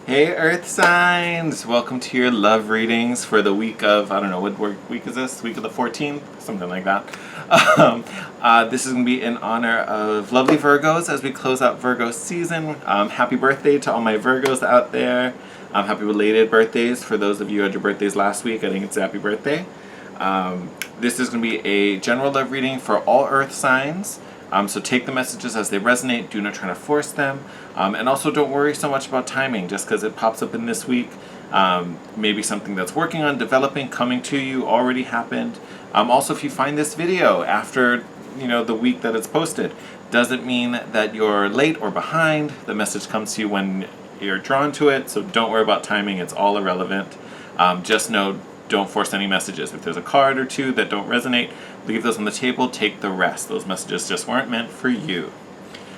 Hey Earth signs! Welcome to your love readings for the week of, I don't know, what week is this? Week of the 14th? Something like that. This is going to be in honor of lovely Virgos as we close out Virgo season. Happy birthday to all my Virgos out there. Happy belated birthdays for those of you who had your birthdays last week. I think it's a happy birthday. This is going to be a general love reading for all Earth signs. So take the messages as they resonate. Do not try to force them. And also don't worry so much about timing just because it pops up in this week. Maybe something that's working on, developing, coming to you already happened. Also, if you find this video after the week that it's posted, doesn't mean that you're late or behind. The message comes to you when you're drawn to it. So don't worry about timing. It's all irrelevant. Just know, don't force any messages. If there's a card or two that don't resonate, leave those on the table, take the rest. Those messages just weren't meant for you.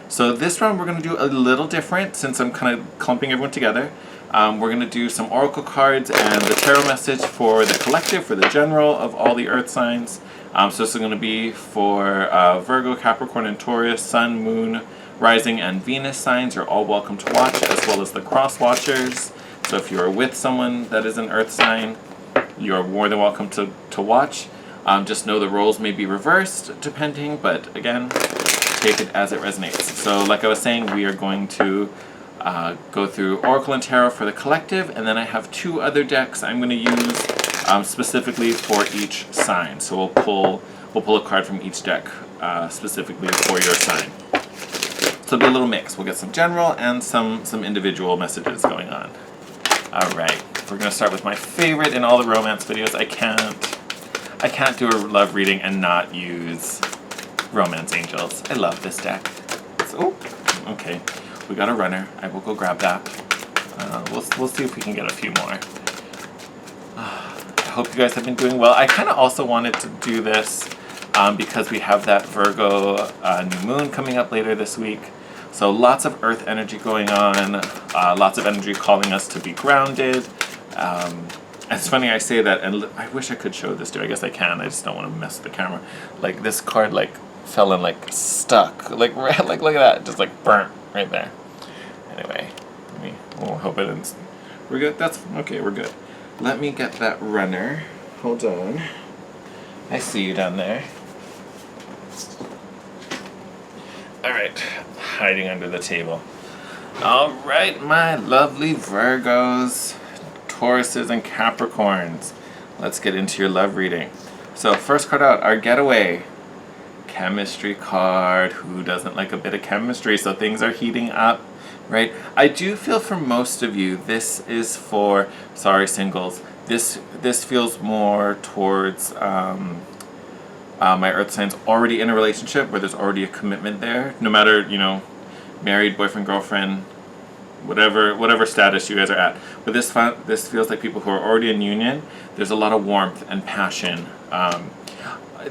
So this round we're going to do a little different since I'm kind of clumping everyone together. We're going to do some oracle cards and the tarot message for the collective, for the general of all the earth signs. So this is going to be for Virgo, Capricorn, and Taurus, Sun, Moon, Rising, and Venus signs. You're all welcome to watch, as well as the cross watchers. So if you're with someone that is an earth sign, you're more than welcome to watch. Just know the roles may be reversed depending, but again, take it as it resonates. So like I was saying, we are going to go through Oracle and Tarot for the collective, and then I have two other decks I'm going to use specifically for each sign. So we'll pull a card from each deck specifically for your sign. So it'll be a little mix. We'll get some general and some individual messages going on. All right. We're going to start with my favorite in all the romance videos. I can't do a love reading and not use Romance Angels. I love this deck. So, okay, we got a runner. I will go grab that. We'll see if we can get a few more. I hope you guys have been doing well. I kind of also wanted to do this because we have that Virgo new moon coming up later this week. So lots of earth energy going on, lots of energy calling us to be grounded. It's funny I say that, and I wish I could show this to you. I guess I can. I just don't want to mess with the camera. Like this card, fell and stuck. Look at that, just burnt right there. Anyway, we'll hope it ends. We're good. That's okay. We're good. Let me get that runner. Hold on. I see you down there. All right, hiding under the table. All right, my lovely Virgos, Tauruses, and Capricorns. Let's get into your love reading. So first card out, our getaway. Chemistry card. Who doesn't like a bit of chemistry? So things are heating up, right? I do feel for most of you, this is for, sorry singles, this feels more towards my earth signs already in a relationship where there's already a commitment there. No matter, married, boyfriend, girlfriend, whatever status you guys are at. But this feels like people who are already in union. There's a lot of warmth and passion.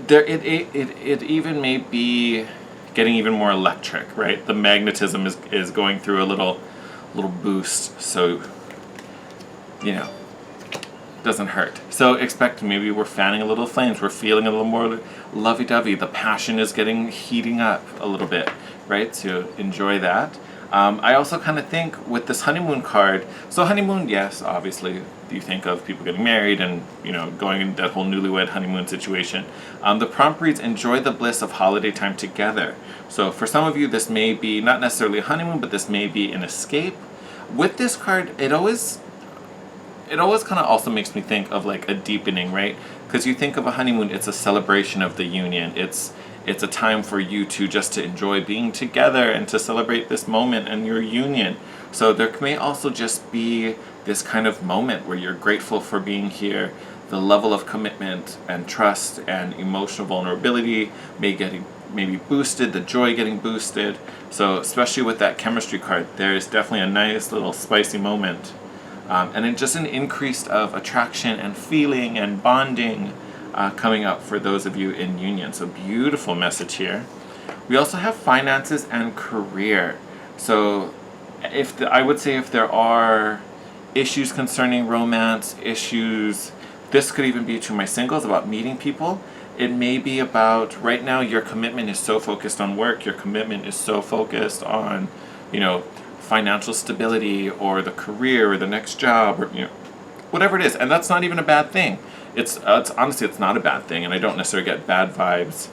It even may be getting even more electric, right? The magnetism is going through a little boost, so doesn't hurt. So expect maybe we're fanning a little flames. We're feeling a little more lovey-dovey. The passion is heating up a little bit, right? So enjoy that. I also kind of think with this honeymoon card, so honeymoon, yes, obviously, you think of people getting married and, going in that whole newlywed honeymoon situation. The prompt reads, enjoy the bliss of holiday time together. So for some of you, this may be not necessarily a honeymoon, but this may be an escape. With this card, it always kind of also makes me think of a deepening, right? Because you think of a honeymoon, it's a celebration of the union. It's a time for you to enjoy being together and to celebrate this moment and your union. So there may also just be this kind of moment where you're grateful for being here. The level of commitment and trust and emotional vulnerability may be boosted, the joy getting boosted. So especially with that chemistry card, there's definitely a nice little spicy moment. And then just an increase of attraction and feeling and bonding coming up for those of you in union. So beautiful message here. We also have finances and career. So I would say if there are issues concerning romance, this could even be to my singles about meeting people. It may be about right now your commitment is so focused on work, your commitment is so focused on, financial stability or the career or the next job, or whatever it is. And that's not even a bad thing. It's honestly, it's not a bad thing, and I don't necessarily get bad vibes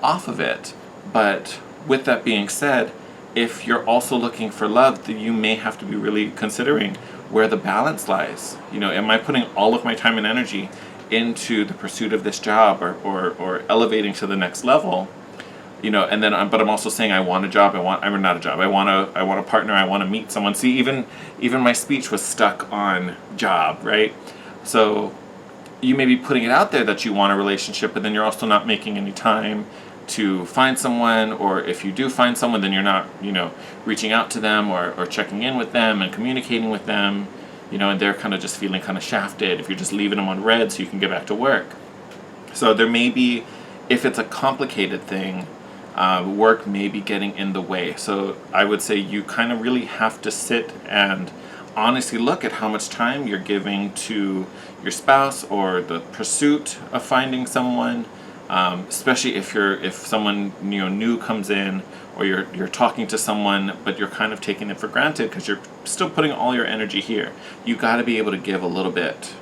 off of it. But with that being said, if you're also looking for love, then you may have to be really considering where the balance lies. Am I putting all of my time and energy into the pursuit of this job, or elevating to the next level? And then but I'm also saying I want a job. I want a partner. I want to meet someone. See, even my speech was stuck on job, right? So you may be putting it out there that you want a relationship, but then you're also not making any time to find someone, or if you do find someone, then you're not, reaching out to them or checking in with them and communicating with them, and they're kind of just feeling kind of shafted if you're just leaving them on red so you can get back to work. So there may be, if it's a complicated thing, work may be getting in the way. So I would say you kind of really have to sit and honestly look at how much time you're giving to your spouse or the pursuit of finding someone. Especially if someone new comes in, or you're talking to someone but you're kind of taking it for granted because you're still putting all your energy here. You got to be able to give a little bit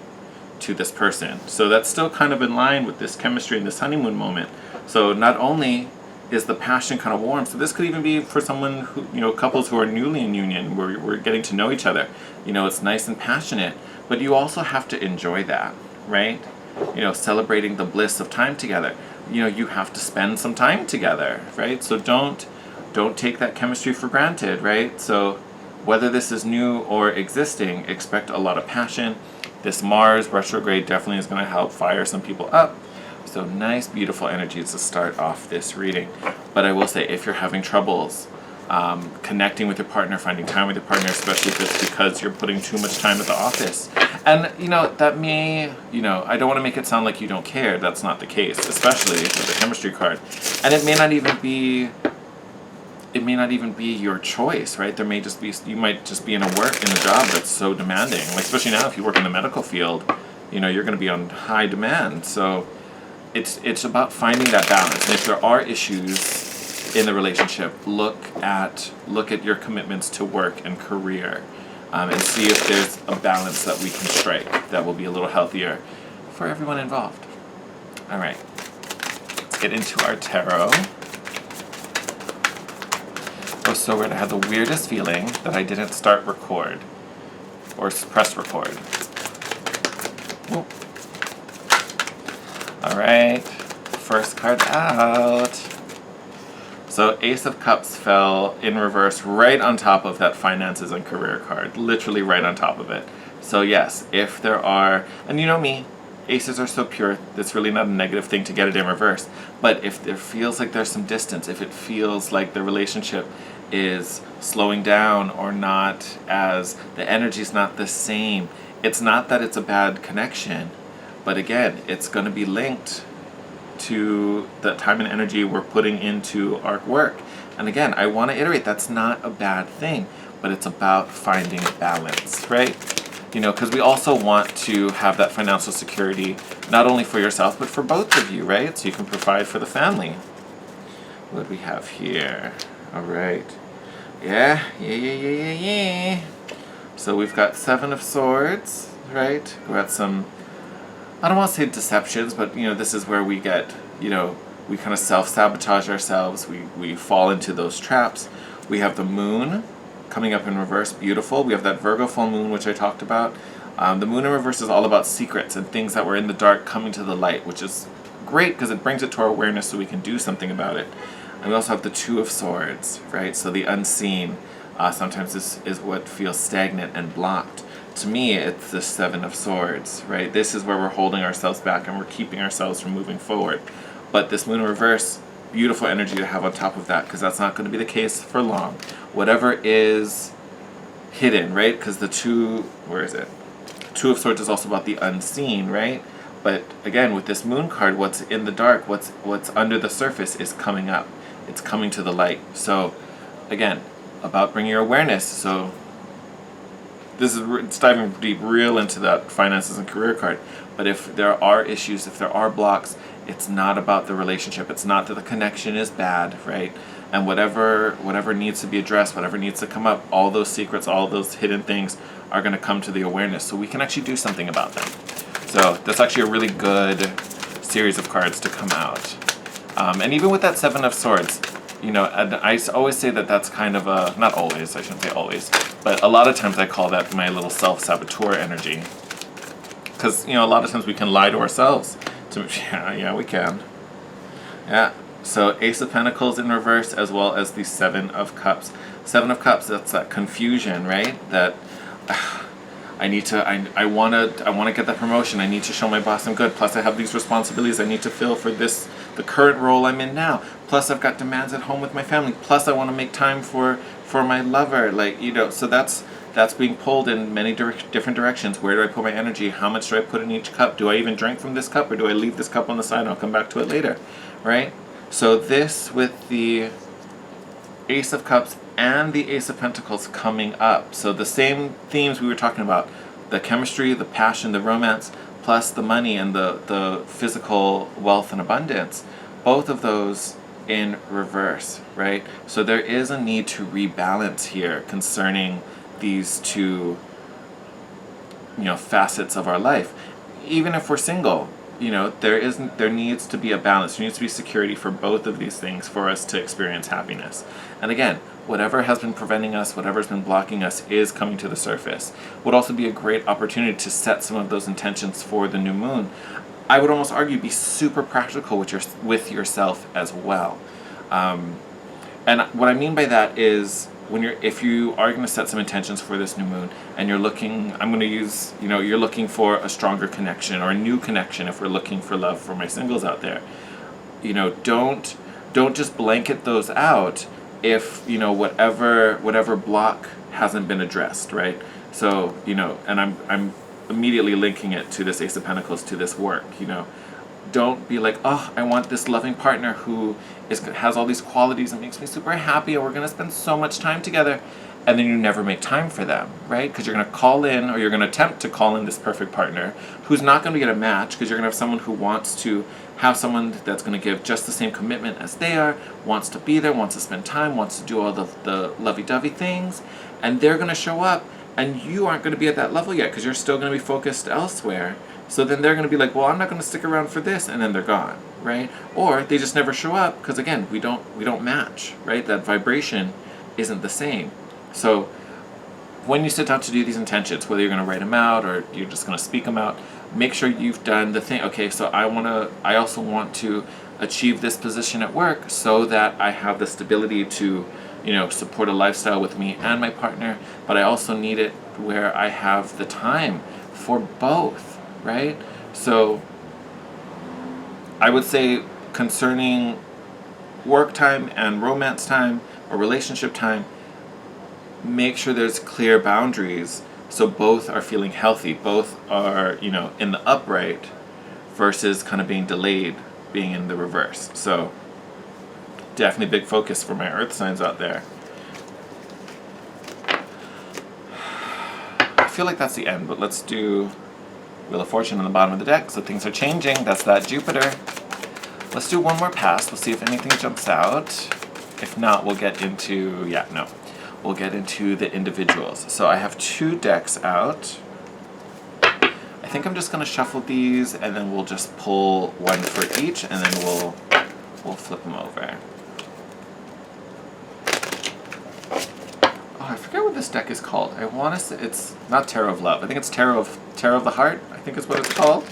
to this person. So that's still kind of in line with this chemistry and this honeymoon moment. So not only is the passion kind of warm, so this could even be for someone who, couples who are newly in union, where we're getting to know each other. It's nice and passionate, but you also have to enjoy that, right? Celebrating the bliss of time together. You have to spend some time together, right? So don't take that chemistry for granted, right? So whether this is new or existing, expect a lot of passion. This Mars retrograde definitely is going to help fire some people up. So nice, beautiful energy to start off this reading. But I will say, if you're having troubles connecting with your partner, finding time with your partner, especially if it's because you're putting too much time at the office. And, that may, I don't want to make it sound like you don't care. That's not the case, especially with the chemistry card. And it may not even be your choice, right? There may just be, you might just be in a job that's so demanding. Like, especially now, if you work in the medical field, you're going to be on high demand. So it's about finding that balance. And if there are issues in the relationship, look at your commitments to work and career, and see if there's a balance that we can strike that will be a little healthier for everyone involved. All right, let's get into our tarot. It was so weird. I had the weirdest feeling that I didn't start record or press record. Whoa. All right, first card out. So Ace of Cups fell in reverse right on top of that finances and career card, literally right on top of it. So yes, if there are, and you know me, aces are so pure, it's really not a negative thing to get it in reverse. But if there feels like there's some distance, if it feels like the relationship is slowing down or not, as the energy's not the same, it's not that it's a bad connection, but again, it's going to be linked to the time and energy we're putting into our work. And again, I want to iterate, that's not a bad thing, but it's about finding balance, right? Because we also want to have that financial security, not only for yourself, but for both of you, right? So you can provide for the family. What do we have here? All right. Yeah. So we've got Seven of Swords, right? We got some, I don't want to say deceptions, but this is where we get, we kind of self-sabotage ourselves. We fall into those traps. We have the moon coming up in reverse, beautiful. We have that Virgo full moon, which I talked about. The moon in reverse is all about secrets and things that were in the dark coming to the light, which is great because it brings it to our awareness so we can do something about it. And we also have the Two of Swords, right? So the unseen sometimes is what feels stagnant and blocked. To me, it's the Seven of Swords, right? This is where we're holding ourselves back and we're keeping ourselves from moving forward. But this moon in reverse, beautiful energy to have on top of that, because that's not going to be the case for long. Whatever is hidden, right? Because the Two of Swords is also about the unseen, right? But again, with this moon card, what's in the dark, what's under the surface is coming up. It's coming to the light. So again, about bringing your awareness. So it's diving deep real into that finances and career card. But if there are issues, if there are blocks, it's not about the relationship. It's not that the connection is bad, right? And whatever needs to be addressed, whatever needs to come up, all those secrets, all those hidden things are going to come to the awareness, so we can actually do something about them. So that's actually a really good series of cards to come out. And even with that Seven of Swords, you know, and I always say that that's kind of a, not always, I shouldn't say always, but a lot of times I call that my little self-saboteur energy. Because, you know, a lot of times we can lie to ourselves. Yeah, we can. Yeah. So Ace of Pentacles in reverse, as well as the Seven of Cups. Seven of Cups, that's that confusion, right? That I want to get that promotion. I need to show my boss I'm good. Plus I have these responsibilities I need to fill for this, the current role I'm in now. Plus I've got demands at home with my family. Plus I want to make time for my lover. Like, you know, so that's being pulled in many different directions. Where do I put my energy? How much do I put in each cup? Do I even drink from this cup, or do I leave this cup on the side and I'll come back to it later, right? So this with the Ace of Cups and the Ace of Pentacles coming up. So the same themes we were talking about, the chemistry, the passion, the romance, plus the money and the physical wealth and abundance, both of those in reverse, right? So there is a need to rebalance here concerning these two, you know, facets of our life. Even if we're single, you know, there needs to be a balance. There needs to be security for both of these things for us to experience happiness. And again, whatever has been preventing us, whatever's been blocking us is coming to the surface. Would also be a great opportunity to set some of those intentions for the new moon. I would almost argue be super practical with yourself as well. And what I mean by that is, if you are going to set some intentions for this new moon, and you're looking, I'm going to use, you know, you're looking for a stronger connection or a new connection. If we're looking for love for my singles out there, you know, don't just blanket those out if, you know, whatever block hasn't been addressed, right? So, you know, and I'm immediately linking it to this Ace of Pentacles, to this work, you know. Don't be like, oh, I want this loving partner who has all these qualities and makes me super happy, and we're going to spend so much time together, and then you never make time for them, right? Because you're going to call in, or you're going to attempt to call in this perfect partner who's not going to get a match, because you're going to have someone who wants to have someone that's going to give just the same commitment as they are, wants to be there, wants to spend time, wants to do all the lovey-dovey things, and they're going to show up, and you aren't going to be at that level yet because you're still going to be focused elsewhere. So then they're going to be like, well, I'm not going to stick around for this, and then they're gone, right? Or they just never show up because, again, we don't match, right? That vibration isn't the same. So when you sit down to do these intentions, whether you're going to write them out or you're just going to speak them out, make sure you've done the thing. Okay, so I also want to achieve this position at work so that I have the stability to, you know, support a lifestyle with me and my partner, but I also need it where I have the time for both, right? So I would say concerning work time and romance time or relationship time, make sure there's clear boundaries so both are feeling healthy, both are, you know, in the upright versus kind of being delayed, being in the reverse. So definitely big focus for my earth signs out there. I feel like that's the end, but let's do Wheel of Fortune on the bottom of the deck, so things are changing. That's that Jupiter. Let's do one more pass. We'll see if anything jumps out. If not, we'll get into, we'll get into the individuals. So I have 2 decks out. I think I'm just going to shuffle these, and then we'll just pull one for each, and then we'll flip them over. Oh, I forget what this deck is called. I want to say it's not Tarot of Love. I think it's Tarot of the Heart, I think is what it's called.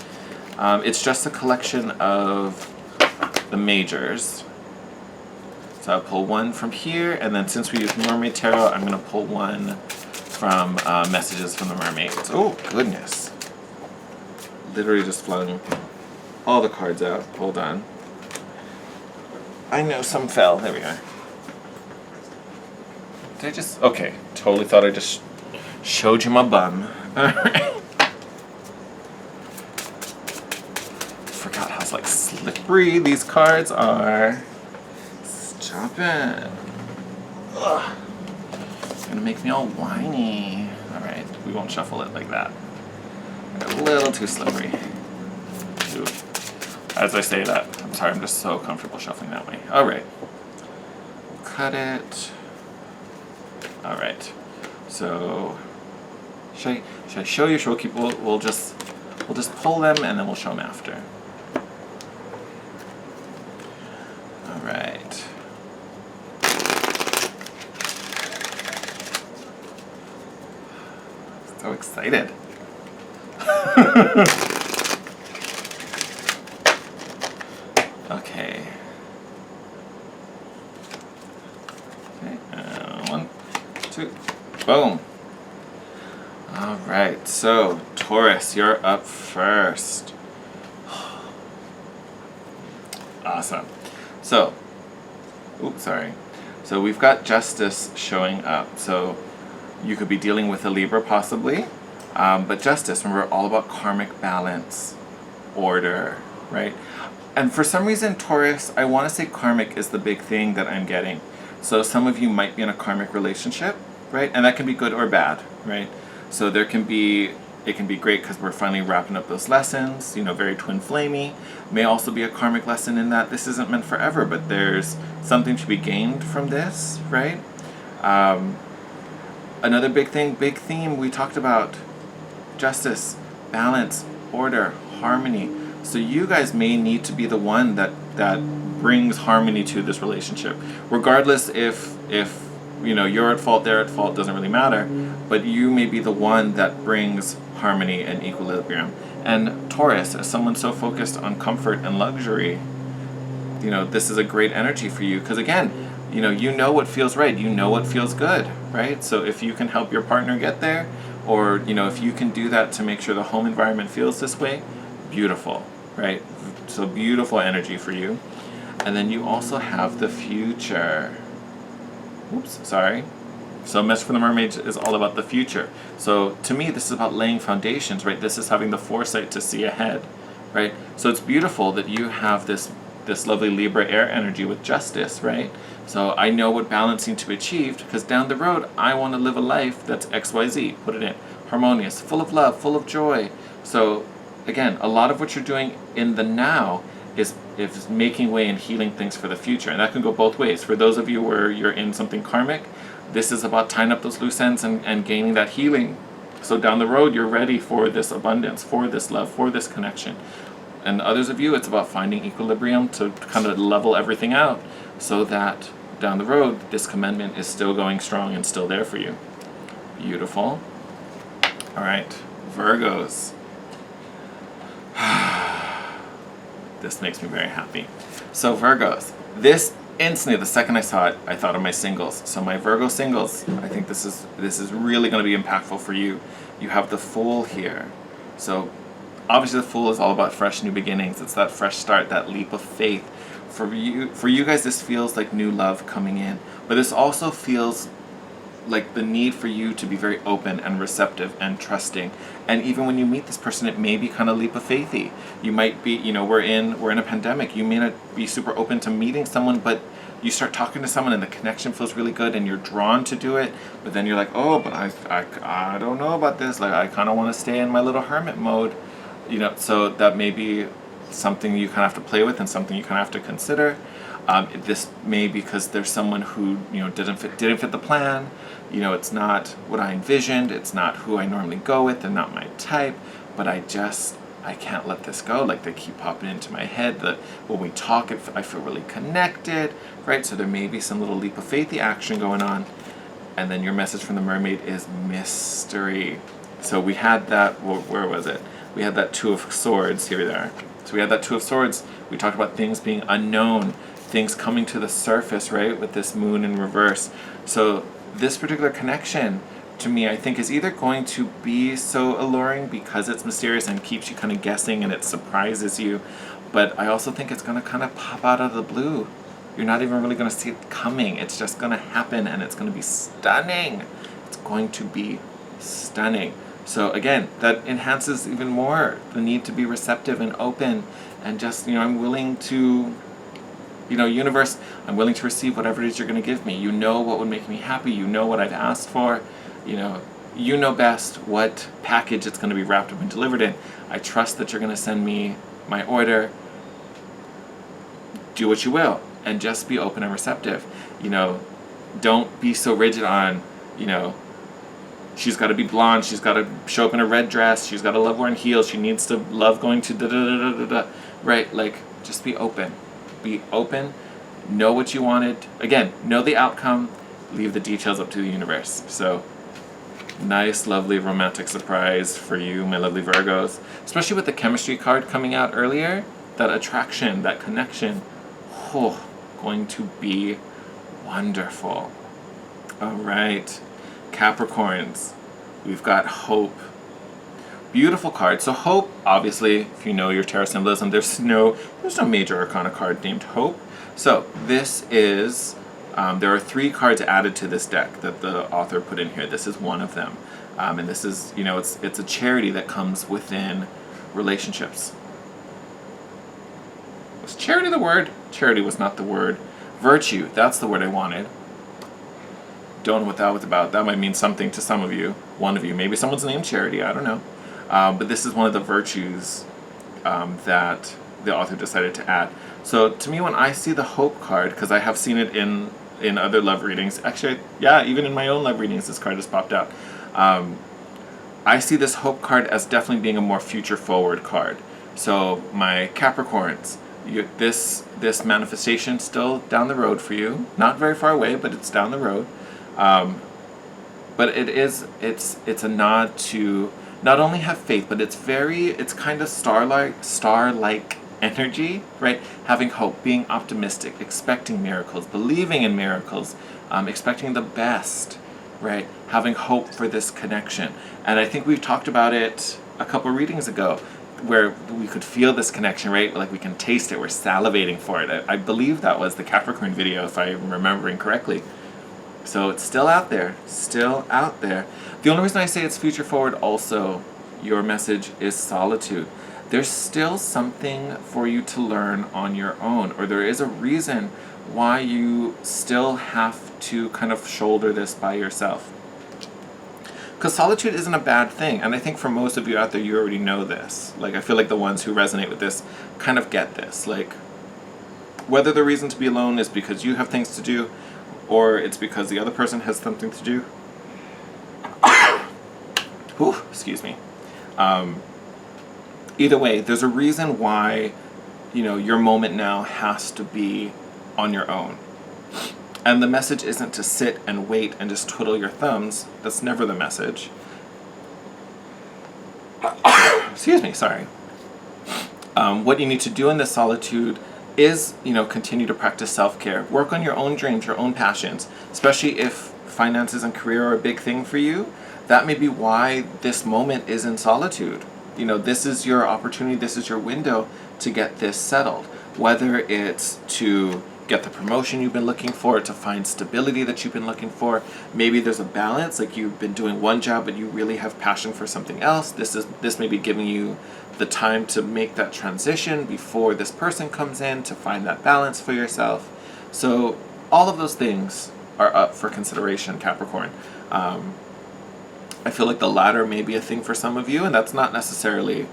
It's just a collection of the majors. So I'll pull one from here, and then since we use Mermaid Tarot, I'm going to pull one from Messages from the Mermaids. Oh, goodness. Literally just flung all the cards out. Hold on. I know some fell. There we are. Did I just... Okay. Totally thought I just showed you my bum. Alright. Forgot how like slippery these cards are. Stop it. Ugh. It's gonna make me all whiny. Alright, we won't shuffle it like that. A little too slippery. Ooh. As I say that, I'm sorry, I'm just so comfortable shuffling that way. Alright. cut it. All right. So should I show you? Should we keep? We'll just pull them and then we'll show them after. All right. So excited. Okay. Okay. 1, 2, boom. All right. So Taurus, you're up first. Awesome. So, oops, sorry. So we've got Justice showing up. So you could be dealing with a Libra possibly, but Justice, remember, all about karmic balance, order, right? And for some reason, Taurus, I want to say karmic is the big thing that I'm getting. So some of you might be in a karmic relationship, right? And that can be good or bad, right? So it can be great because we're finally wrapping up those lessons, very twin flamey. May also be a karmic lesson in that this isn't meant forever, but there's something to be gained from this, right? Another big theme we talked about, justice, balance, order, harmony. So you guys may need to be the one that brings harmony to this relationship. Regardless if you're at fault, they're at fault, doesn't really matter. But you may be the one that brings harmony and equilibrium. And Taurus, as someone so focused on comfort and luxury, this is a great energy for you. Because again, you know what feels right. You know what feels good, right? So if you can help your partner get there, or, if you can do that to make sure the home environment feels this way, beautiful, right? So beautiful energy for you. And then you also have the future. Oops, sorry. So Message from the Mermaid is all about the future. So to me, this is about laying foundations, right? This is having the foresight to see ahead, right? So it's beautiful that you have this lovely Libra air energy with justice, right? So I know what balance needs to be achieved because down the road, I want to live a life that's XYZ, put it in, harmonious, full of love, full of joy. So again, a lot of what you're doing in the now is making way and healing things for the future. And that can go both ways. For those of you where you're in something karmic, this is about tying up those loose ends and gaining that healing. So down the road, you're ready for this abundance, for this love, for this connection. And others of you, it's about finding equilibrium to kind of level everything out so that down the road, this commitment is still going strong and still there for you. Beautiful. All right, Virgos. This makes me very happy. So Virgos, this instantly, the second I saw it, I thought of my singles. So my Virgo singles, I think this is really going to be impactful for you. You have the Fool here. So obviously the Fool is all about fresh new beginnings. It's that fresh start, that leap of faith. For you guys, this feels like new love coming in. But this also feels like the need for you to be very open and receptive and trusting. And even when you meet this person, it may be kind of leap of faithy. You might be, we're in a pandemic. You may not be super open to meeting someone, but you start talking to someone and the connection feels really good and you're drawn to do it. But then you're like, oh, but I don't know about this. Like, I kind of want to stay in my little hermit mode. So that may be something you kind of have to play with and something you kind of have to consider. This may be because there's someone who didn't fit the plan. It's not what I envisioned. It's not who I normally go with. They're not my type. But I can't let this go. Like, they keep popping into my head. That when we talk, I feel really connected, right? So there may be some little leap of faithy action going on. And then your message from the Mermaid is mystery. So we had that. Where was it? We had that Two of Swords. Here we are. So we had that Two of Swords. We talked about things being unknown, things coming to the surface, right, with this moon in reverse. So this particular connection, to me, I think is either going to be so alluring because it's mysterious and keeps you kind of guessing and it surprises you, but I also think it's going to kind of pop out of the blue. You're not even really going to see it coming. It's just going to happen and it's going to be stunning. It's going to be stunning. So again, that enhances even more the need to be receptive and open and just, I'm willing to, universe, I'm willing to receive whatever it is you're going to give me. You know what would make me happy. You know what I've asked for. You know best what package it's going to be wrapped up and delivered in. I trust that you're going to send me my order. Do what you will and just be open and receptive. You know, don't be so rigid on, you know, she's got to be blonde, she's got to show up in a red dress, she's got to love wearing heels, she needs to love going to da da da da da. Right? Like, just be open. Be open. Know what you wanted. Again, know the outcome. Leave the details up to the universe. So, nice, lovely, romantic surprise for you, my lovely Virgos. Especially with the chemistry card coming out earlier. That attraction, that connection. Oh, going to be wonderful. All right. Capricorns. We've got Hope. Beautiful card. So Hope, obviously, if you know your tarot symbolism, there's no major arcana card named Hope. So this is, there are 3 cards added to this deck that the author put in here. This is one of them. And this is, you know, it's a charity that comes within relationships. Was charity the word? Charity was not the word. Virtue, that's the word I wanted. Don't know what that was about. That might mean something to some of you. One of you. Maybe someone's named Charity. I don't know. But this is one of the virtues that the author decided to add. So to me, when I see the Hope card, because I have seen it in other love readings. Actually, yeah, even in my own love readings, this card has popped out. I see this Hope card as definitely being a more future-forward card. So my Capricorns, this manifestation still down the road for you. Not very far away, but it's down the road. But it's a nod to not only have faith, but it's kind of star-like energy, right? Having hope, being optimistic, expecting miracles, believing in miracles, expecting the best, right? Having hope for this connection. And I think we've talked about it a couple readings ago, where we could feel this connection, right? Like we can taste it, we're salivating for it. I believe that was the Capricorn video, if I'm remembering correctly. So it's still out there, still out there. The only reason I say it's future forward also, your message is solitude. There's still something for you to learn on your own, or there is a reason why you still have to kind of shoulder this by yourself. Because solitude isn't a bad thing, and I think for most of you out there, you already know this. Like, I feel like the ones who resonate with this kind of get this. Like, whether the reason to be alone is because you have things to do, or it's because the other person has something to do. Whew, excuse me. Either way, there's a reason why, you know, your moment now has to be on your own. And the message isn't to sit and wait and just twiddle your thumbs. That's never the message. Excuse me, sorry. What you need to do in this solitude is, you know, continue to practice self-care. Work on your own dreams, your own passions, especially if finances and career are a big thing for you. That may be why this moment is in solitude. You know, this is your opportunity, this is your window to get this settled. Whether it's to get the promotion you've been looking for, to find stability that you've been looking for. Maybe there's a balance, like you've been doing one job but you really have passion for something else. This may be giving you the time to make that transition before this person comes in, to find that balance for yourself. So all of those things are up for consideration, Capricorn. I feel like the latter may be a thing for some of you, and that's not necessarily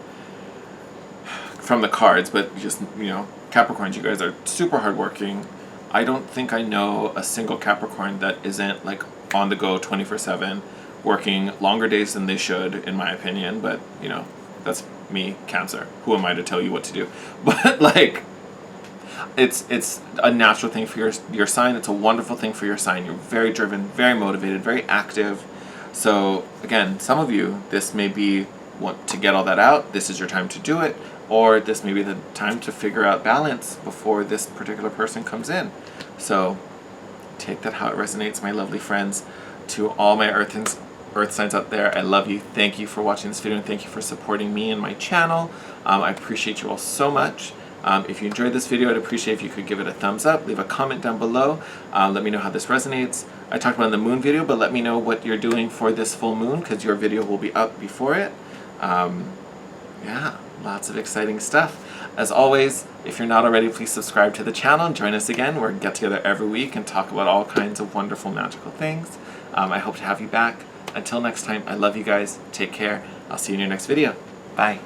from the cards, but just, you know, Capricorns, you guys are super hardworking. I don't think I know a single Capricorn that isn't like on the go 24/7, working longer days than they should, in my opinion. But, you know, that's me, Cancer. Who am I to tell you what to do? But like, it's a natural thing for your sign. It's a wonderful thing for your sign. You're very driven, very motivated, very active. So again, some of you, this may be want to get all that out. This is your time to do it. Or this may be the time to figure out balance before this particular person comes in. So take that how it resonates, my lovely friends. To all my earth signs out there, I love you. Thank you for watching this video, and thank you for supporting me and my channel. I appreciate you all so much. If you enjoyed this video, I'd appreciate if you could give it a thumbs up, leave a comment down below, let me know how this resonates. I talked about it in the moon video, but let me know what you're doing for this full moon, because your video will be up before it. Yeah, lots of exciting stuff. As always, if you're not already, please subscribe to the channel and join us again. We're get together every week and talk about all kinds of wonderful, magical things. I hope to have you back. Until next time, I love you guys. Take care. I'll see you in your next video. Bye.